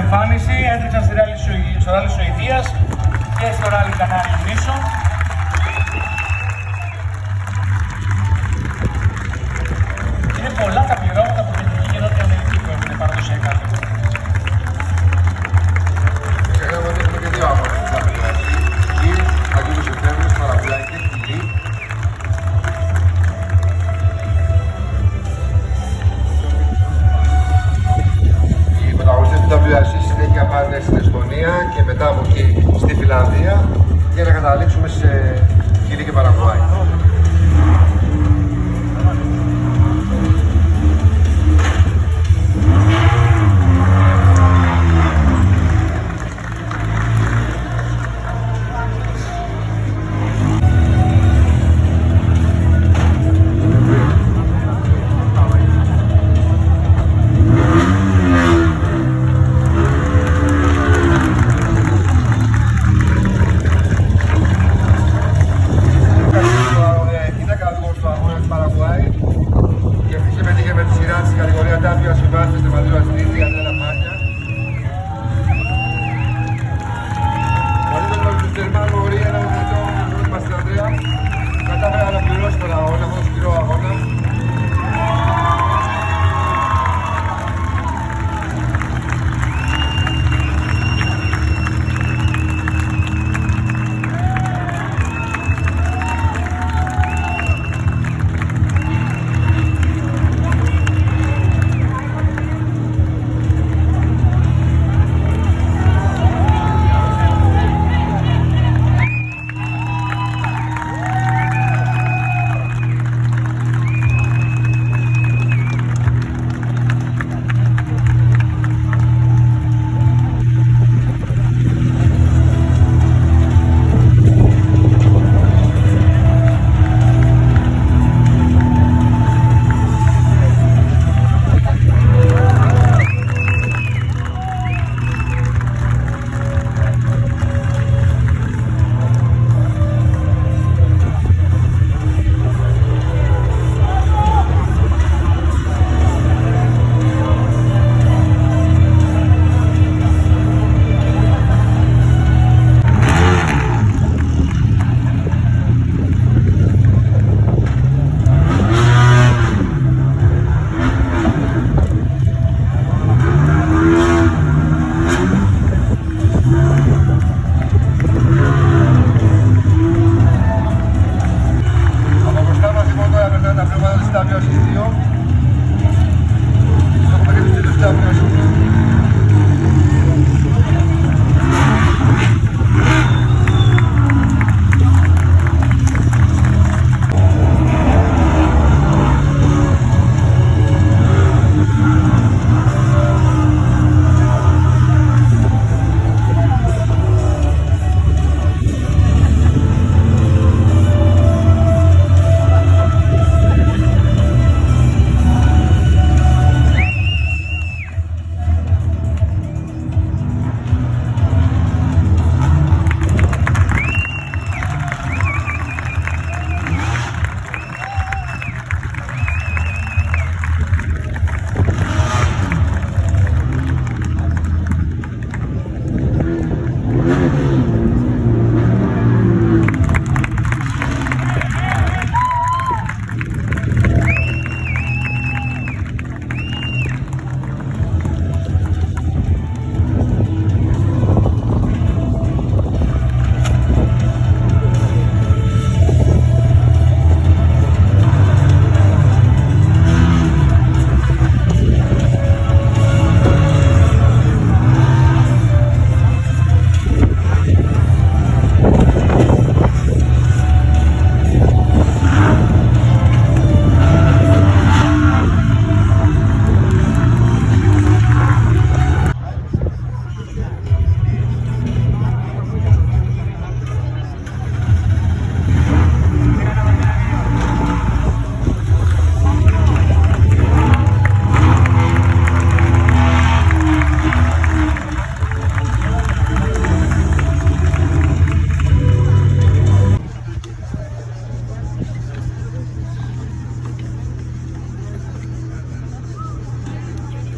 εμφάνιση, έτρεξαν στο ράλι Σουηδίας και στο ράλι Κανάριων Νήσων. Είναι πολλά τα πληρώματα από την Εθνική και Νότια Αμερική που έχουν παραδοσιακά. Ξεχνάμε ότι έχουμε και δύο αγώνες που θα περάσει. Εκεί, Αγίου Σεπτέμβριου, Παραγουάη και Χιλή. Οι πρωταγωνιστές του WRC συνέχεια πάνε στην Εστονία και μετά από εκεί στη Φιλανδία για να καταλήξουμε σε Χιλή και Παραγουάη.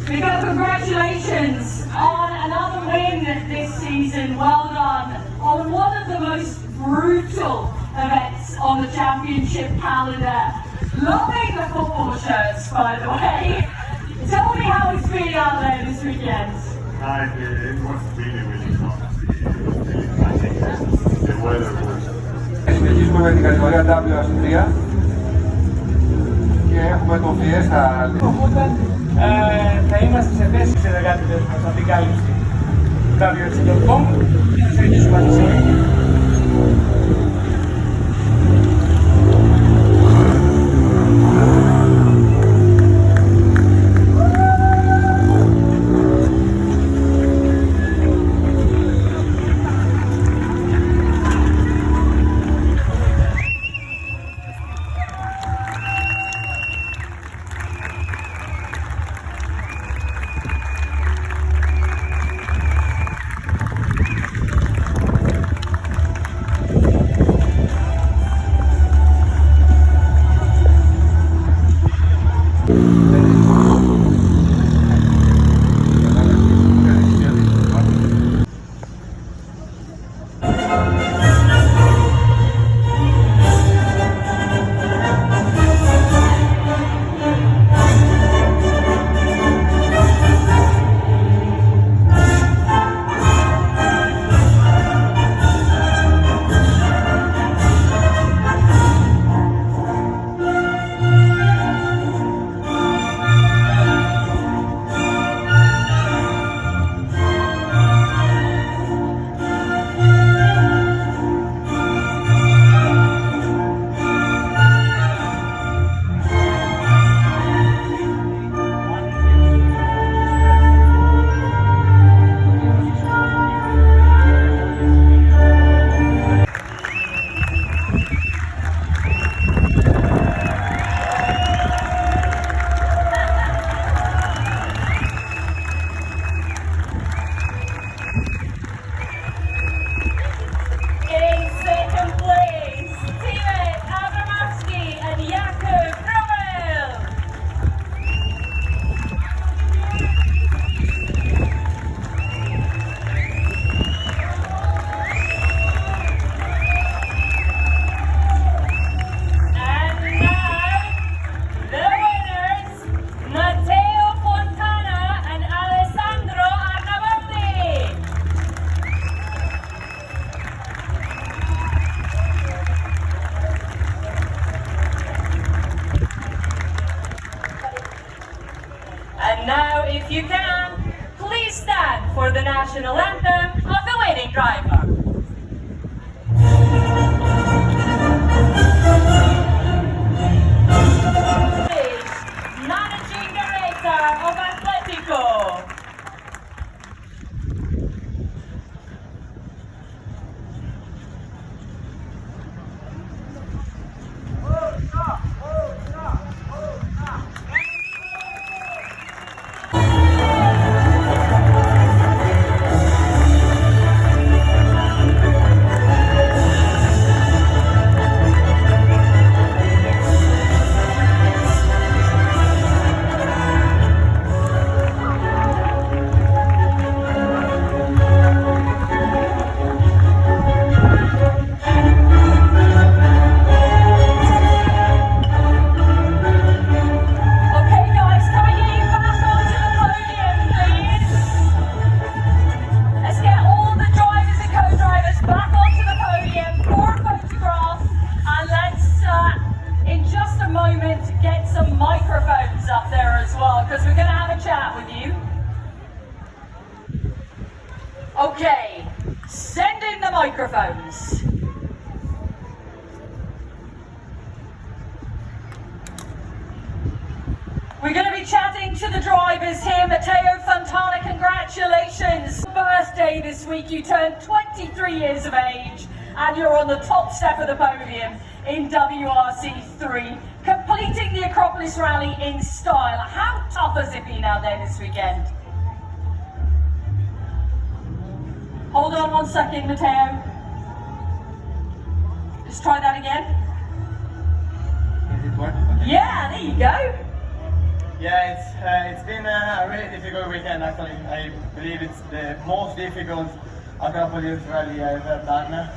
Miguel, congratulations on another win this season. Well done on one of the most brutal events on the championship calendar. Loving the football shirts, by the way. Tell me how it's been out there this weekend. It was really fun. It was really exciting. The weather was. Συνεχίζουμε με την κατηγορία WRC3 και έχουμε το Fiesta. Οπότε θα είμαστε σε θέση οι συνεργάτες μας από την κάλυψη του WRC.com και θα συνεχίσουμε μαζί σήμερα. If you can, please stand for the national anthem of the winning driver. Managing Director of Atletico. Okay, send in the microphones. We're going to be chatting to the drivers here. Matteo Fontana, congratulations. Birthday this week, you turned 23 years of age and you're on the top step of the podium in WRC3, completing the Acropolis Rally in style. How tough has it been out there this weekend? Hold on one second, Matteo. Just try that again. Yeah, there you go. Yeah, it's been a really difficult weekend actually. I believe it's the most difficult Acropolis rally I've ever done.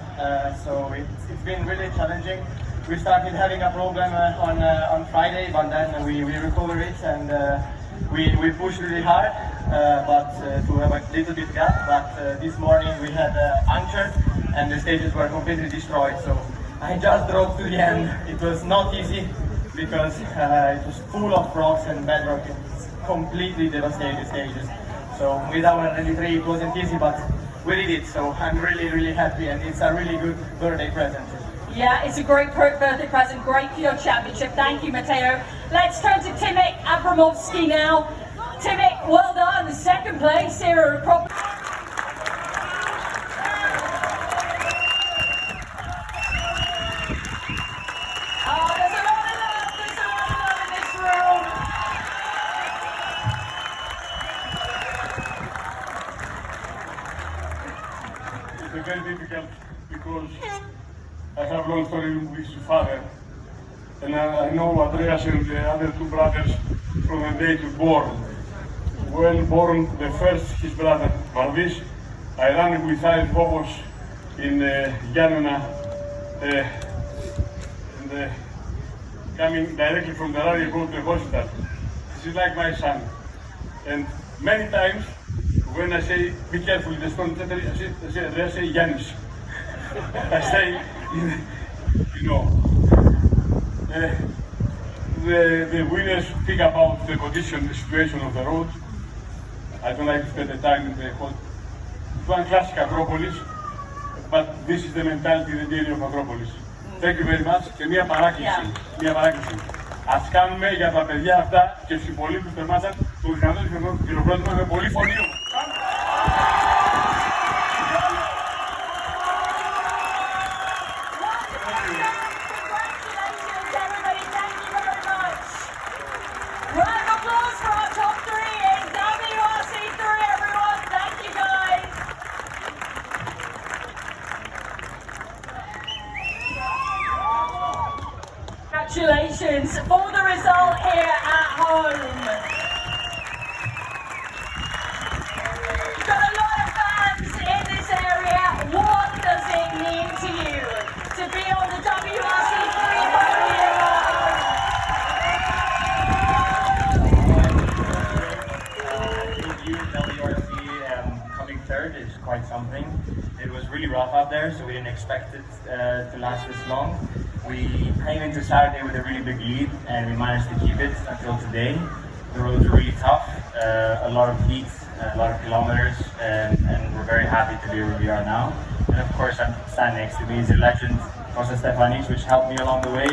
So it's been really challenging. We started having a problem on Friday, but then we recovered it and we pushed really hard, but to have a little bit gap. But this morning we had puncture and the stages were completely destroyed. So I just drove to the end. It was not easy because it was full of rocks and bedrock. It's completely devastated stages. So with our Rally 3 it wasn't easy, but we did it. So I'm really happy and it's a really good birthday present. Yeah, it's a great birthday present, great for your championship. Thank you, Matteo. Let's turn to Timik Abramovsky now. Timik, well done, second place here at Acropolis. Oh, there's a lot of love in this room. It's very difficult because I have long story with his father, and I know Andreas and the other two brothers from the day he was born. When born, the first his brother Vardis, I ran with Iris Bobos in Gianna, and coming directly from the rally, go to the hospital. This is like my son, and many times when I say be careful with the stone, I say Yannis. I say, you know, the winners speak about the condition, the situation of the road. I don't like to spend the time in the hot. It's one classic Acropolis, but this is the mentality, the DNA of Acropolis. Thank you very much. Και μία παράκληση. Ας κάνουμε για τα παιδιά αυτά και στους υπολείπους που θερμάσαν το δυνατό χειροκρότημα με πολύ φωνή όμως. Round of applause for our top three in WRC3, everyone. Thank you, guys. Congratulations for the result here at home. You've got a lot of fans in this area. What does it mean to you to be on the WRC3 podium? WRC coming third is quite something. It was really rough out there, so we didn't expect it to last this long. We came into Saturday with a really big lead, and we managed to keep it until today. The roads are really tough, a lot of heat, a lot of kilometers, and we're very happy to be where we are now. And of course, I'm standing next to me is the legend, Costa Stefanis, which helped me along the way.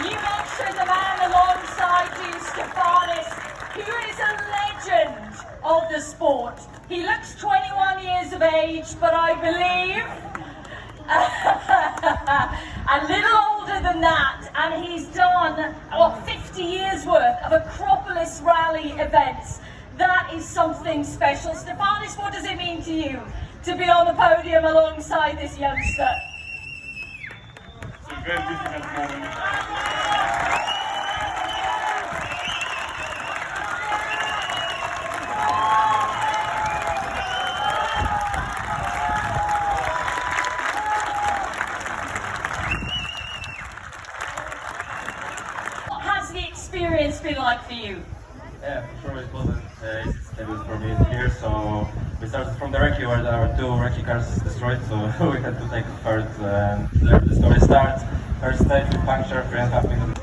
You mentioned the man alongside you, Stefanis, who is a legend of the sport. He looks 21 years of age, but I believe a little older than that, and he's done, 50 years worth of Acropolis rally events. That is something special. Stefanis, what does it mean to you to be on the podium alongside this youngster? It's a very difficult moment. What has the experience been like for you? Yeah, for sure it wasn't easy stable for me here, so we started from the recce where our two recce cars destroyed, so we had to take third, and there the story starts. First stage with puncture, 3.5 minutes.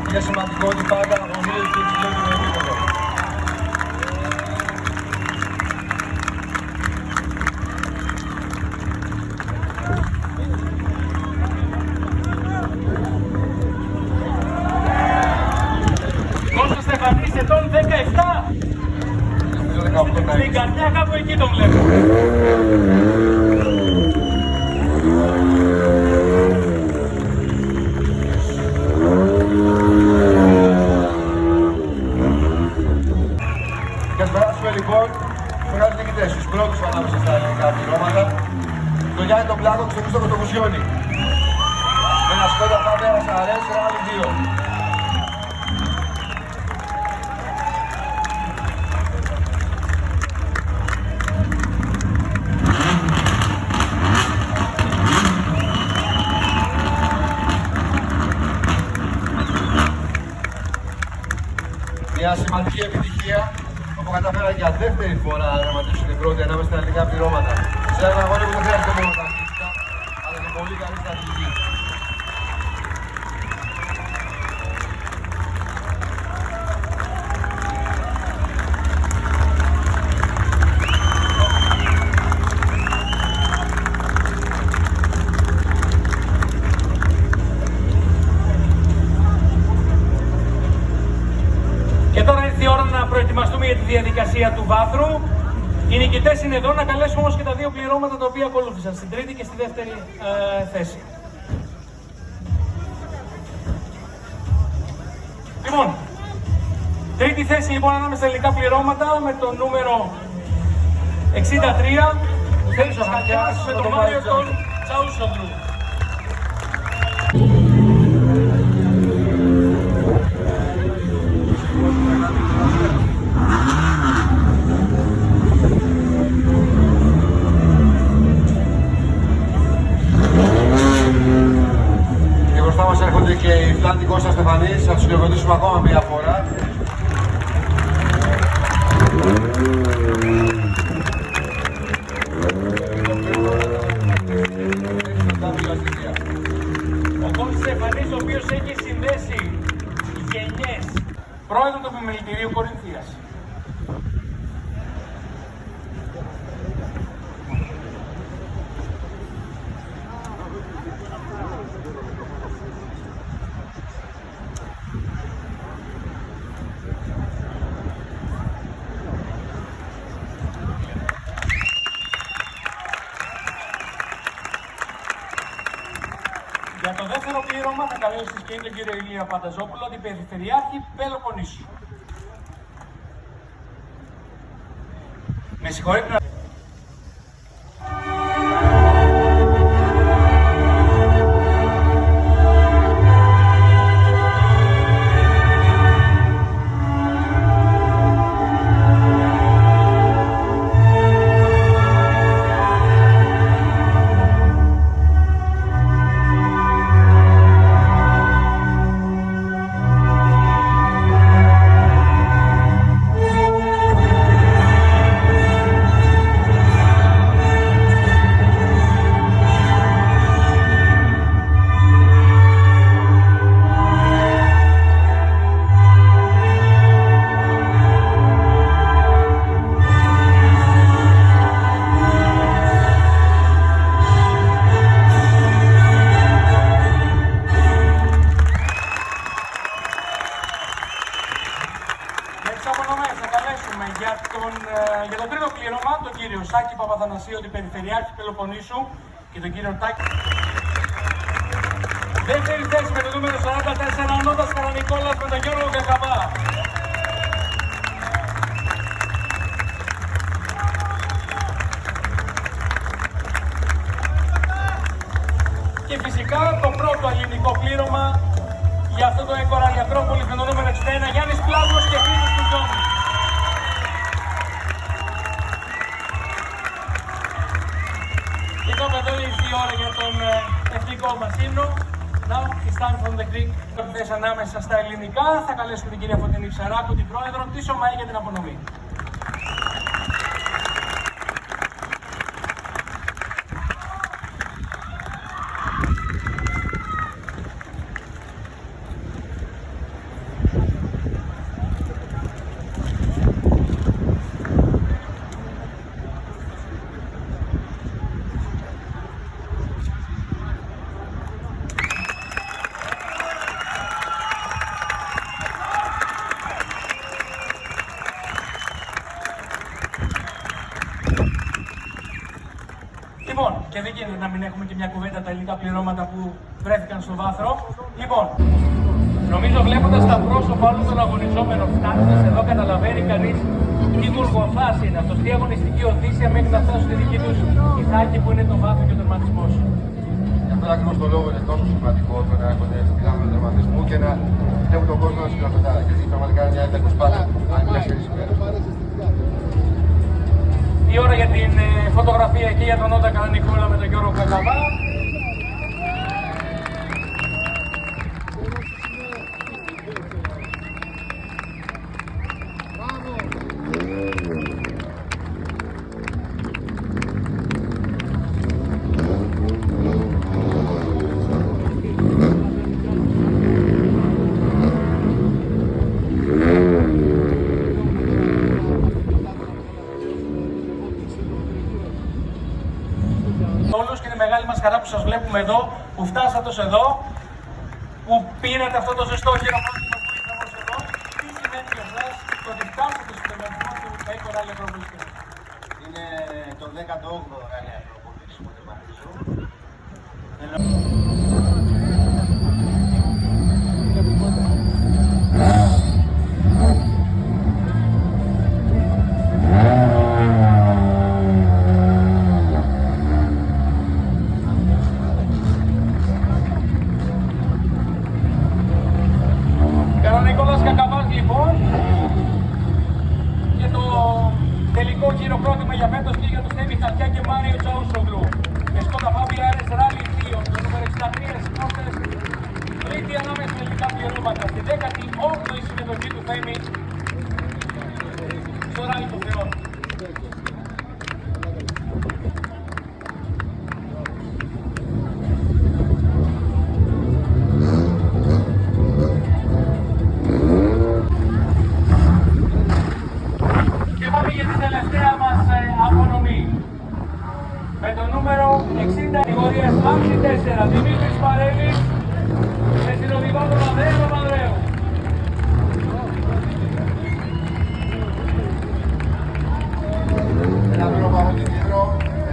Είναι σημαντικό ότι πάντα αγωνίζεται και υψηλότερο επίπεδο. Κώστας Στεφανής, ετών 17. Στην καρδιά κάπου εκεί τον βλέπω. Και ας περάσουμε λοιπόν στους μεγάλους νικητές, στους πρώτους ανάμεσα στα ελληνικά πληρώματα, το Γιάννη τον Πλάκο και στον Χρήστο Κοτομουσιώνη. Με ένα Σκόντα Φάμπια RS Rally 2. Μια σημαντική επιτυχία όπου καταφέραν για δεύτερη φορά να γραμματίσουν πρώτοι ανάμεσα στα ελληνικά πληρώματα. Σε ένα αγώνα που δεν χρειάζεται μόνο ταχύτητα, αλλά και πολύ καλή στρατηγική. Και τώρα ήρθε η ώρα να προετοιμαστούμε για τη διαδικασία του βάθρου. Οι νικητές είναι εδώ, να καλέσουμε όμως και τα δύο πληρώματα τα οποία ακολούθησαν, στην τρίτη και στη δεύτερη θέση. Λοιπόν, τρίτη θέση λοιπόν ανάμεσα στα ελληνικά πληρώματα με το νούμερο 63, Θέλης Χατιάς με τον Μάριο τον Τσαούσογλου. Και μπροστά μας έρχονται και οι Φλάντι Κώστα Στεφανής, θα τους χειροκροτήσουμε ακόμα μία φορά. Ο Κώστας Στεφανής, ο οποίος έχει συνδέσει γενιές, πρόεδρο του Επιμελητηρίου Κορινθίας. Για το δεύτερο πλήρωμα θα καλέσω στη σκηνή τον κύριο Ηλία Πανταζόπουλο, την Περιφερειάρχη Πελοποννήσου. Με συγχωρείτε. Για το τρίτο πλήρωμα, τον κύριο Σάκη Παπαθανασίου, την Περιφερειάρχη Πελοποννήσου και τον κύριο Τάκη. Δεύτερη θέση με το νούμερο 44, ο Νότας Καρανικόλας με τον Γιώργο Κακαμπά. Και φυσικά το πρώτο ελληνικό πλήρωμα για αυτό το Έκορα Αλιατρόπολης με το νούμερο 61, Γιάννης Πλάτος και Χρήστος Κουτζόνης. Και τώρα εδώ ήρθε η ώρα για τον εθνικό μας ύμνο. Now, it's time from the Greek. Χθες ανάμεσα στα ελληνικά θα καλέσουμε την κυρία Φωτεινή Ψαράκου, την πρόεδρο της ΟΜΑΗ, για την απονομή. να μην έχουμε και μια κουβέντα τα ελληνικά πληρώματα που βρέθηκαν στο βάθρο. Λοιπόν, νομίζω βλέποντας τα πρόσωπα όλων των αγωνιζόμενων, φτάνοντας εδώ καταλαβαίνει κανείς τι γουργοθάς είναι αυτός, τι αγωνιστική οδύσσια μέχρι να φτάσουν στη δική τους Ιθάκη που είναι το βάθρο και ο τερματισμός. Γι' αυτό ακριβώς το λόγο είναι τόσο σημαντικό το να έρχονται στη γάμμα του τερματισμού και να έχουν τον κόσμο να συγκρατωτάει. Γιατί πραγματικά είναι μια ένταση πάντα, αν 4 ημέρες. Η ώρα για την φωτογραφία και για τον Όντα Κανονικούλα με τον Γιώργο Κακαβά. Όλους και είναι μεγάλη μας χαρά που σας βλέπουμε εδώ, που φτάσατε ως εδώ, που πήρατε αυτό το ζεστό χειροκρότημα που ήρθαμε ως εδώ. Τι σημαίνει για εσάς το ότι φτάσατε στο τερματισμό του ΕΚΟ Ράλι Ακρόπολης? Είναι το 18ο Ράλι Ακρόπολης που τερματίζω. Κανονικόλας Κακαβάς λοιπόν, και το τελικό χειροκρότημα για φέτος και για τους Θέμη Χαρτιά και Μάριο Τσαούσογλου. Και Σκότα Φάβια Άρες Ράλι 2, το νούμερο 63 συνόφτες, τρίτη ανάμεσα ελληνικά πληρώματα, στη 18η συμμετοχή του Θέμη στο Ράλι των Θεών. Με το νούμερο 60 κατηγορίας άμψη 4, Δημήτρης Παρέλης, με συνοδηγό τον Ανδρέα Παπανδρέου. Ένα δώρο από την Κύπρο,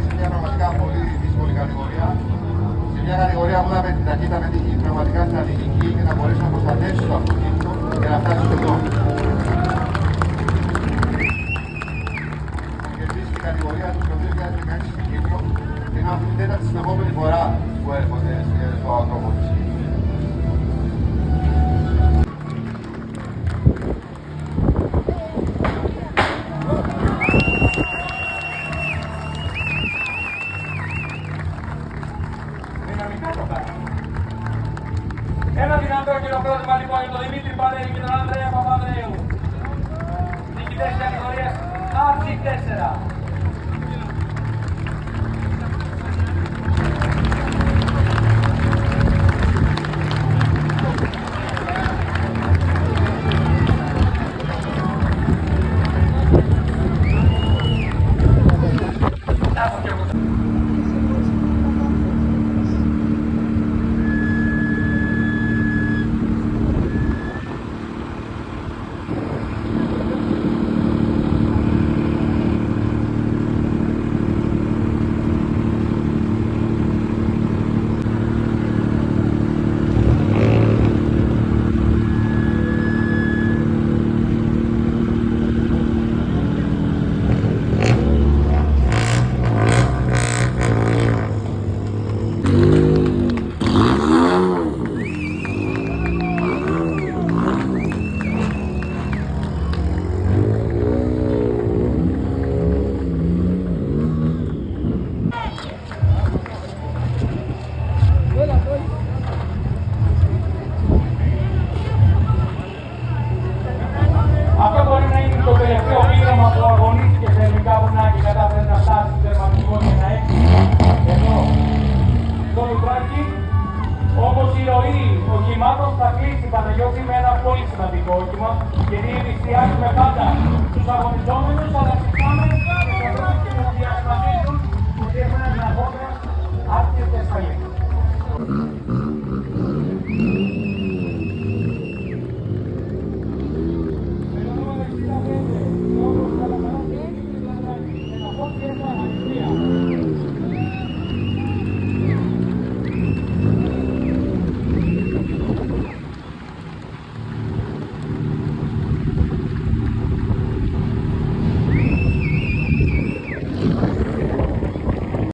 σε μια πραγματικά πολύ δύσκολη κατηγορία. Σε μια κατηγορία που είδαμε την ταχύτητα με την πραγματικά στρατηγική και να μπορέσει να προστατεύσει το αυτοκίνητο και να φτάσει στο εδώ. Κερδίσει την κατηγορία του το 2016 στην Κύπρο και είναι αυτή την τέταρτη στην επόμενη φορά που έρχονται στο Ακρόπολης. Ένα δυνατό χειροκρότημα λοιπόν για τον Δημήτρη Παρέλη και τον Ανδρέα Παπανδρέου. Νικητές κατηγορίας άμψη 4. Αυτό μπορεί να είναι το τελευταίο πείραμα που αγωνίστηκε σε ελληνικά βουνά και κατάφερε να φτάσει στο τερματισμό και να έχει εδώ στο Λουκράκι. Όμως η ροή οχημάτων θα κλείσει, Παναγιώτη, με ένα πολύ σημαντικό όχημα, γιατί εστιάζουμε πάντα στους αγωνιζόμενους, αλλά συχνάμε και στους ανθρώπους που διασπαθίζουν